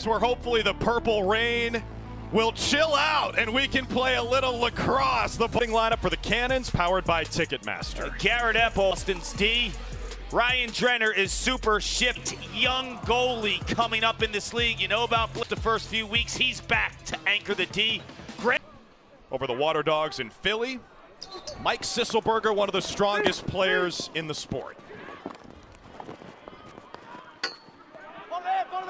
days where hopefully the purple rain will chill out and we can play a little lacrosse. The putting lineup for the Cannons, powered by Ticketmaster. Garrett Epple, Austin's D. Ryan Drenner is super shipped, young goalie coming up in this league. You know about the first few weeks. He's back to anchor the D. Over the Water Dogs in Philly, Mike Sisselberger, one of the strongest players in the sport.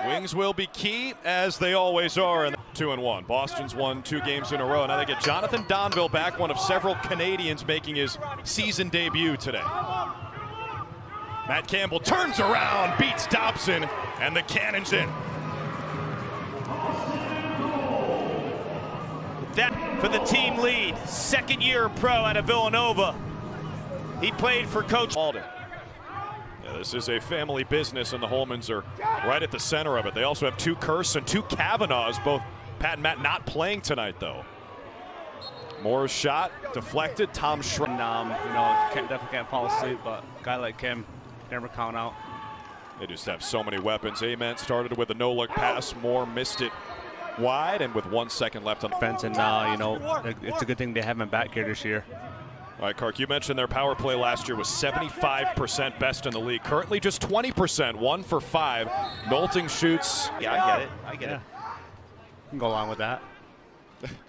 Wings will be key, as they always are, in 2-1. Boston's won 2 games in a row. Now they get Jonathan Donville back, one of several Canadians making his season debut today. Matt Campbell turns around, beats Dobson, and the Cannons in. That for the team lead, second-year pro out of Villanova. He played for Coach Alden. Yeah, this is a family business, and the Holmans are right at the center of it. They also have 2 Kerrs and 2 Kavanaughs, both Pat and Matt not playing tonight, though. Moore's shot deflected. Tom Schreiber. Definitely can't fall asleep, but a guy like him never count out. They just have so many weapons. Ament started with a no-look pass. Moore missed it wide, and with 1 second left on defense, and it's a good thing they have him back here this year. All right, Kark, you mentioned their power play last year was 75% best in the league. Currently just 20%, 1 for 5. Nolting shoots. Yeah, I get it. Can go along with that.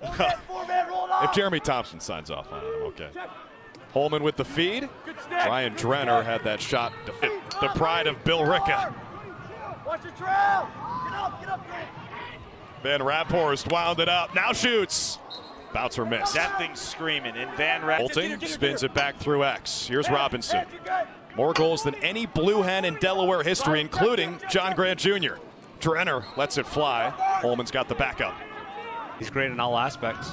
If Jeremy Thompson signs off on it, I'm okay. Holman with the feed. Ryan Drenner had that shot. The pride of Bill Ricca. Watch your trail. Get up. Van Raphorst wound it up. Now shoots. Bouncer missed. That thing's screaming. And Van Raphorst Holting spins it back through X. Here's Robinson. More goals than any Blue Hen in Delaware history, including John Grant Jr. Drenner lets it fly. Holman's got the backup. He's great in all aspects.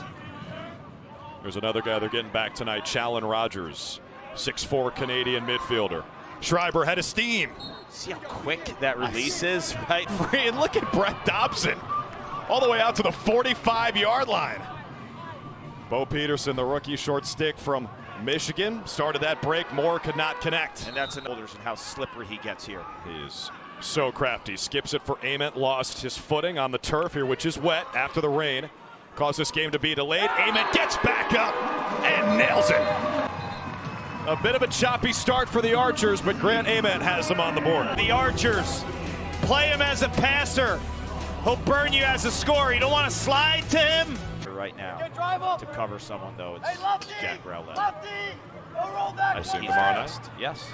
There's another guy they're getting back tonight, Challen Rogers, 6'4" Canadian midfielder. Schreiber had a steam. See how quick that release is, right? Free, and look at Brett Dobson, all the way out to the 45-yard line. Bo Peterson, the rookie short stick from Michigan, started that break. Moore could not connect. And that's an Olders and how slippery he gets here. He is so crafty. Skips it for Ament, lost his footing on the turf here, which is wet after the rain. Caused this game to be delayed. Ament gets back up and nails it. A bit of a choppy start for the Archers, but Grant Ament has them on the board. The Archers, play him as a passer. He'll burn you as a scorer. You don't want to slide to him. Right now, to cover someone, though, it's Jack Rowlett. I see him tomorrow night. Yes.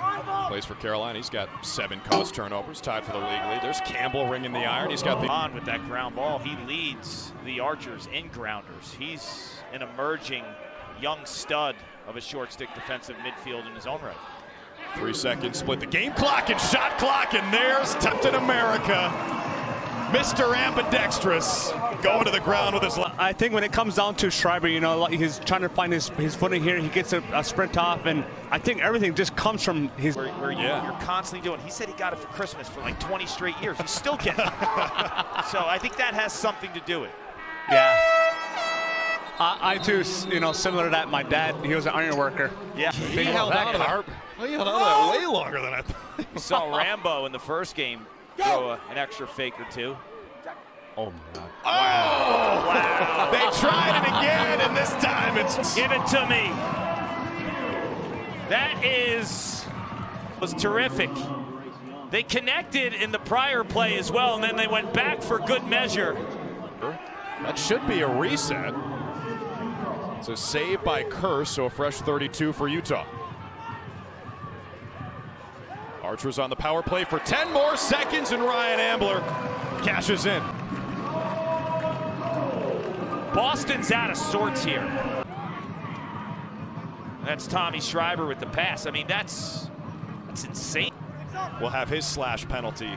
Plays for Carolina. He's got 7 caused turnovers, tied for the league lead. There's Campbell ringing the iron. He's got the on with that ground ball. He leads the Archers in grounders. He's an emerging young stud of a short stick defensive midfield in his own right. 3 seconds, split the game clock and shot clock, and there's Captain America, Mr. Ambidextrous, going to the ground with his left. I think when it comes down to Schreiber, he's trying to find his footing here. He gets a sprint off, and I think everything just comes from his. Where you're constantly doing. He said he got it for Christmas for like 20 straight years. He's still getting it. So I think that has something to do with it. Yeah. I too, similar to that. My dad, he was an iron worker. Yeah. He held on to that. He held on to that way longer than I thought. We saw Rambo in the first game throw an extra fake or 2. Oh, my God. Oh! Wow. They tried it again, and this time it's... Give it to me. That was terrific. They connected in the prior play as well, and then they went back for good measure. That should be a reset. It's a save by Kerr, so a fresh 32 for Utah. Archers on the power play for 10 more seconds, and Ryan Ambler cashes in. Boston's out of sorts here. That's Tommy Schreiber with the pass. I mean, that's insane. Will have his slash penalty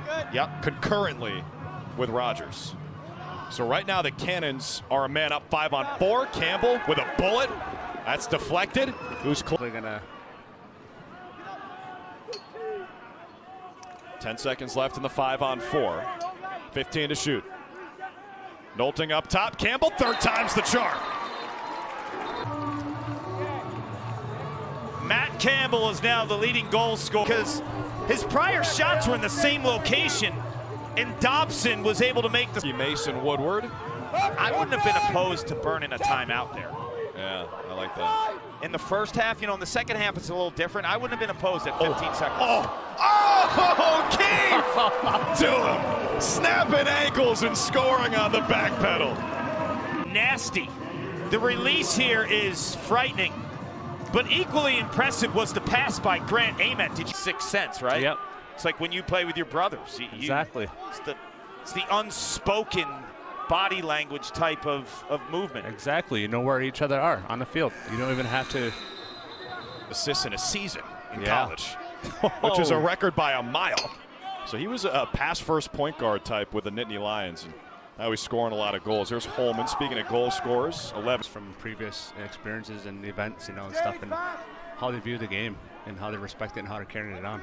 concurrently with Rogers. So right now the Cannons are a man up 5-on-4. Campbell with a bullet. That's deflected. Who's gonna 10 seconds left in the 5-on-4. 15 to shoot. Nolting up top. Campbell, 3rd time's the charm. Matt Campbell is now the leading goal scorer because his prior shots were in the same location. and Dobson was able to make the... Mason Woodward. I wouldn't have been opposed to burning a timeout there. Yeah, I like that. In the first half, in the second half it's a little different. I wouldn't have been opposed at 15 seconds. Keith! To him. Snapping ankles and scoring on the back pedal. Nasty. The release here is frightening. But equally impressive was the pass by Grant Ament. Did you 6 cents, right? Yep. It's like when you play with your brothers. Exactly. It's the unspoken body language type of movement. Exactly. You know where each other are on the field. You don't even have to. Assists in a season in college, which is a record by a mile. So he was a pass-first point guard type with the Nittany Lions, and now he's scoring a lot of goals. There's Holman. Speaking of goal scorers, 11 from previous experiences and events, and stuff, and how they view the game and how they respect it and how they're carrying it on.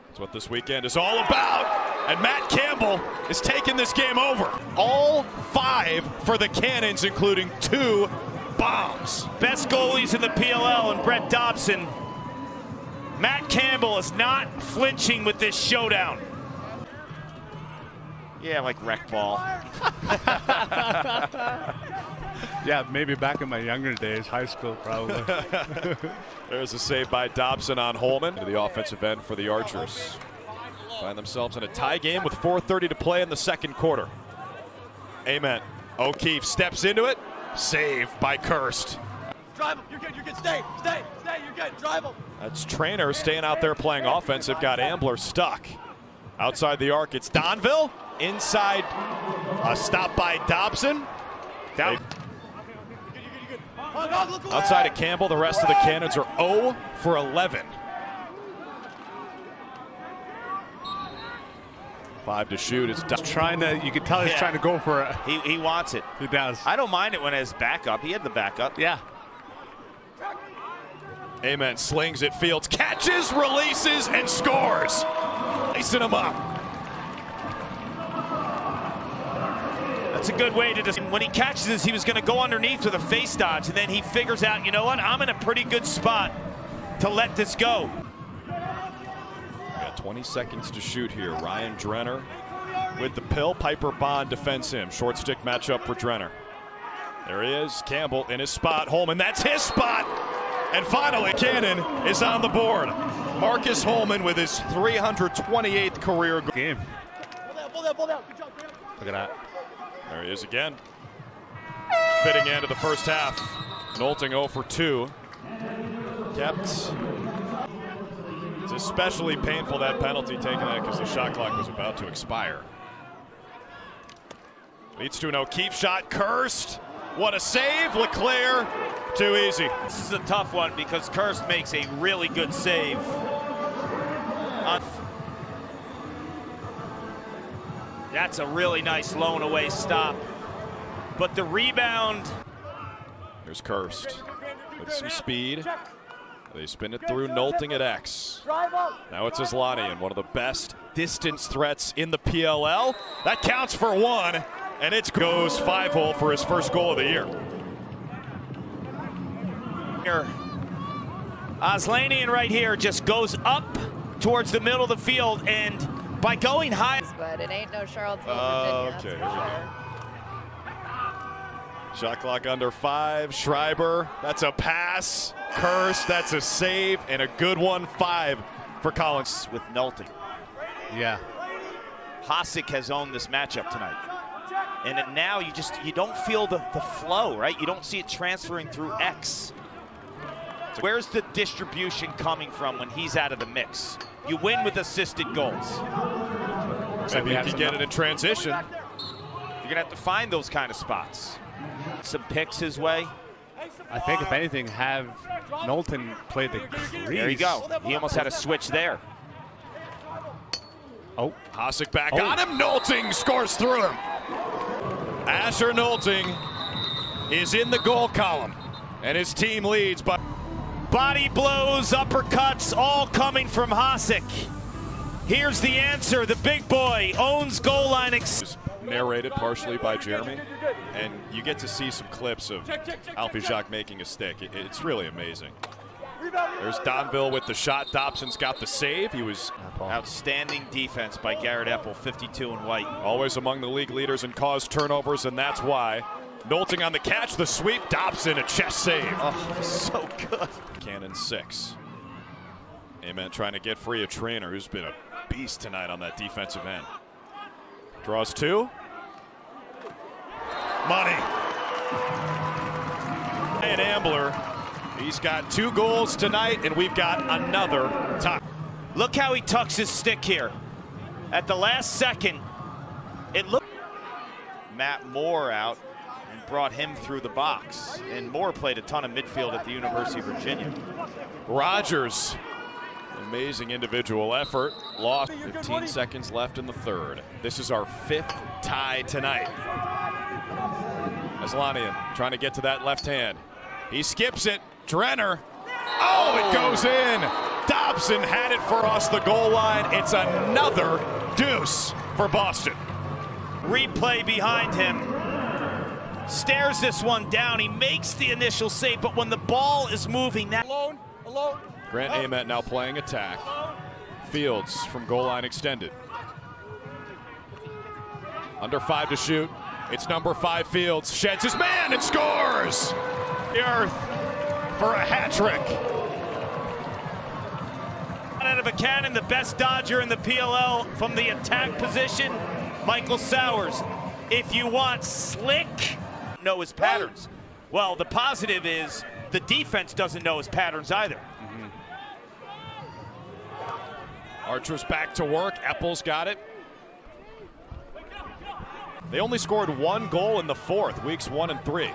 That's what this weekend is all about. And Matt Campbell is taking this game over. All 5 for the Cannons, including 2 bombs. Best goalies in the PLL and Brett Dobson. Matt Campbell is not flinching with this showdown. Yeah, like rec ball. Yeah, maybe back in my younger days, high school probably. There's a save by Dobson on Holman to the offensive end for the Archers. Find themselves in a tie game with 4:30 to play in the second quarter. Amen. O'Keefe steps into it. Save by Kirst. Drive him. You're good. You're good. Stay. You're good. Drive him. That's Trainer staying out there playing offense. They've got Ambler stuck. Outside the arc, it's Donville. Inside, a stop by Dobson. Outside of Campbell, the rest of the Cannons are 0 for 11. 5 to shoot. It's trying to. You can tell he's trying to go for it. He wants it. He does. I don't mind it when it has backup. He had the backup. Yeah. Amen slings it, Fields catches, releases, and scores. Lacing him up. That's a good way to just, when he catches this, he was going to go underneath with a face dodge, and then he figures out, you know what, I'm in a pretty good spot to let this go. Got 20 seconds to shoot here. Ryan Drenner with the pill. Piper Bond defends him. Short stick matchup for Drenner. There he is. Campbell in his spot. Holman, that's his spot. And finally, Cannon is on the board. Marcus Holman with his 328th career game. Pull down. Good job. Look at that. There he is again. Fitting end of the first half. Nolting 0 for 2. Kept. It's especially painful, that penalty, taking that because the shot clock was about to expire. Leads to an O'Keefe shot. Kirst. What a save. LeClaire. Too easy. This is a tough one because Kirst makes a really good save. That's a really nice lone away stop. But the rebound. Here's Kirst with some speed. They spin it through, Nolting at X. Now it's Islanian, one of the best distance threats in the PLL. That counts for 1, and it goes 5-hole for his first goal of the year. Aslanian right here just goes up towards the middle of the field, and by going high. But it ain't no Charlottesville, Virginia, Okay. that's for sure. Shot clock under 5. Schreiber, that's a pass. Kirst, that's a save, and a good one. 5 for Collins. With Nolting. Yeah. Hasek has owned this matchup tonight. And then now you don't feel the flow, right? You don't see it transferring through X. Where's the distribution coming from when he's out of the mix? You win with assisted goals. Maybe you can get it in transition. You're gonna have to find those kind of spots. Some picks his way. I think if anything, have Knowlton play the crease. There you go. He almost had a switch there. Oh, Hasek back on him. Nolting scores through him. Asher Nolting is in the goal column, and his team leads by. Body blows, uppercuts, all coming from Hasek. Here's the answer. The big boy owns goal line. Narrated partially by Jeremy, and you get to see some clips of Alfie Jacques making a stick. It's really amazing. There's Donville with the shot. Dobson's got the save. He was Outstanding defense by Garrett Epple, 52 and white. always among the league leaders in caused turnovers, and that's why. Nolting on the catch, the sweep. Dobson, a chest save. Oh, so good. Cannon 6. Amen trying to get free a Trainer who's been a beast tonight on that defensive end. Draws 2. Money. And Ambler, he's got 2 goals tonight, and we've got another tie. Look how he tucks his stick here. At the last second, it looked. Matt Moore out and brought him through the box. And Moore played a ton of midfield at the University of Virginia. Rogers, amazing individual effort. Lost 15 seconds left in the third. This is our 5th tie tonight. Aslanian trying to get to that left hand. He skips it. Drenner. Oh, it goes in. Dobson had it for us, the goal line. It's another deuce for Boston. Replay behind him. Stares this one down. He makes the initial save, but when the ball is moving, that Alone. Grant Ament now playing attack. Fields from goal line extended. Under 5 to shoot. It's number 5 Fields. Sheds his man and scores! The earth for a hat trick. out of a cannon, the best Dodger in the PLL from the attack position, Michael Sowers. If you want slick, know his patterns. Well, the positive is the defense doesn't know his patterns either. Archer's back to work. Epple's got it. They only scored 1 goal in the 4th, weeks 1 and 3.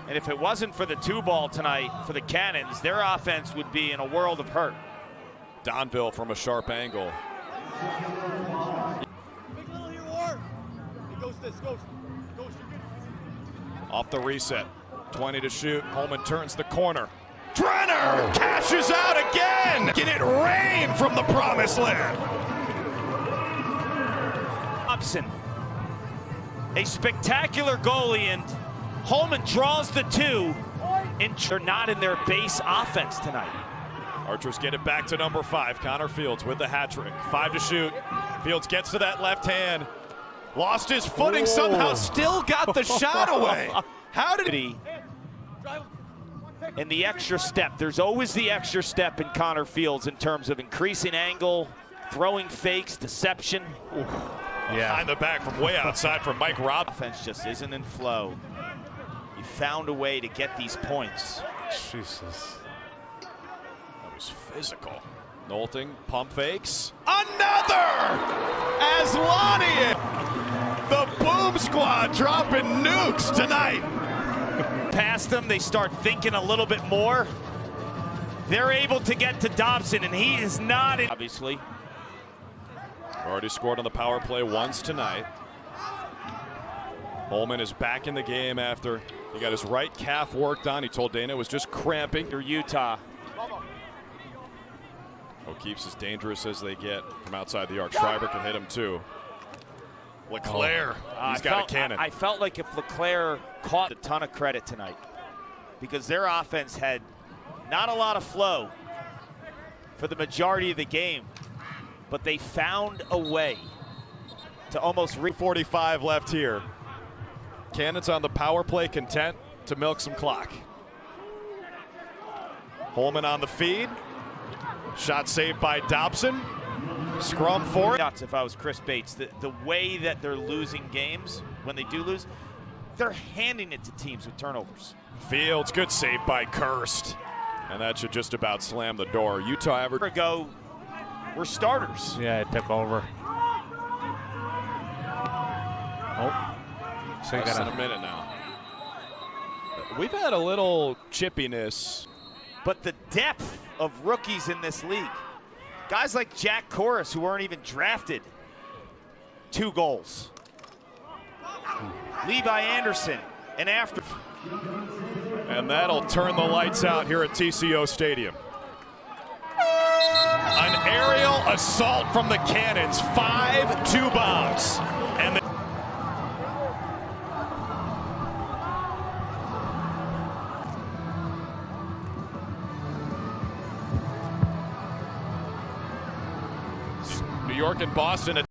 And if it wasn't for the 2-ball tonight for the Cannons, their offense would be in a world of hurt. Donville from a sharp angle. Off the reset. 20 to shoot. Holman turns the corner. Drenner cashes out again. Can it rain from the promised land? Dobson, a spectacular goalie, and Holman draws the 2, and they're not in their base offense tonight. Archers get it back to number 5. Connor Fields with the hat trick. 5 to shoot. Fields gets to that left hand. Lost his footing somehow. Still got the shot away. How did he? And the extra step. There's always the extra step in Connor Fields in terms of increasing angle, throwing fakes, deception. Behind the back from way outside from Mike Robb. Offense just isn't in flow. You found a way to get these points. Jesus. That was physical. Nolting, pump fakes. Another! Aslanian! The Boom Squad dropping nukes tonight. Past them, they start thinking a little bit more. They're able to get to Dobson, and he is not in. Obviously. Already scored on the power play once tonight. Holman is back in the game after he got his right calf worked on. He told Dana it was just cramping. Through Utah. O'Keefe's as dangerous as they get from outside the arc. Schreiber can hit him too. LeClaire, he's got a cannon. I felt like if LeClaire caught a ton of credit tonight because their offense had not a lot of flow for the majority of the game, but they found a way to almost 3:45 left here. Cannons on the power play, content to milk some clock. Holman on the feed. Shot saved by Dobson. Scrum for it. Nuts if I was Chris Bates. The way that they're losing games, when they do lose, they're handing it to teams with turnovers. Fields, good save by Kirst. And that should just about slam the door. Utah average. Ago, we're starters. Yeah, it took over. So you Less got than a minute now. We've had a little chippiness. But the depth of rookies in this league. Guys like Jack Corus, who weren't even drafted, 2 goals. Levi Anderson, and after. And that'll turn the lights out here at TCO Stadium. An aerial assault from the Cannons. 5 2-bombs. And York and Boston.